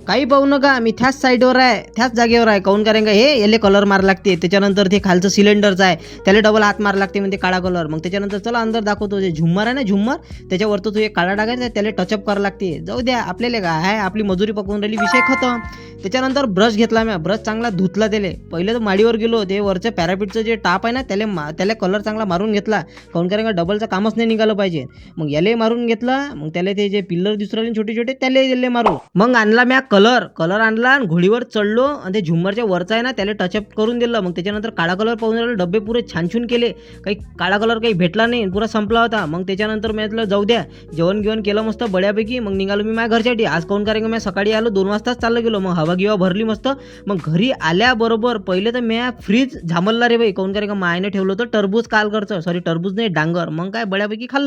काही पाहू नका, मी त्याच साईडवर आहे, त्याच जागेवर आहे. काऊन कारण का हे याले कलर मार लागते. त्याच्यानंतर ते खालचं सिलेंडरचं आहे, त्याला डबल हात मार लागते म्हणजे काळा कलर. मग त्याच्यानंतर चला अंदर दाखवतो. जे झुम्मर आहे ना झुम्मर, त्याच्यावर तो एक काळा टाकायचा, त्याला टचअप करावं लागते. जाऊ द्या, आपल्याला काय आहे, आपली मजुरी पकवून राहिली, विषय खतम. त्याच्यानंतर ब्रश घेतला मी, ब्रश चांगला धुतला त्याले. पहिले तर माडीवर गेलो, ते वरचं पॅरापीटचं जे टाप आहे ना त्याला कलर चांगला मारून घेतला. काऊन कारण का डबलचं कामच नाही निघालं पाहिजे. मग याले मारून घेतला. मग त्याला ते जे पिल्लर दिसू राहिले छोटे छोटे त्याला दिले मारू. मग आणला मी कलर आणला आणि घोडीवर चढलो आणि ते झुम्मरच्या वरचा आहे ना त्याला टचअप करून दिलं. मग त्याच्यानंतर काळा कलर पाहून राहिले, डब्बे पुरे छान केले. काही काळा कलर काही भेटला नाही, पुरा संपला होता. मग त्याच्यानंतर मी म्हटलं जाऊ द्या, जेवण घेऊन केलं मस्त बड्यापैकी. मग निघालो मी माझ्या घरच्यासाठी. आज काऊन कारण का मी सकाळी आलो 2 वाजताच चाललं गेलो. मग हवा गिवा भरली मस्त. मग घरी आल्याबरोबर पहिले तर मी फ्रीज झामलला रे बाई. काऊन कारण का मायने ठेवलं होतं टरबूज काल करचं, सॉरी टरबूज नाही डांगर. मग काय बड्यापैकी खाल्लं.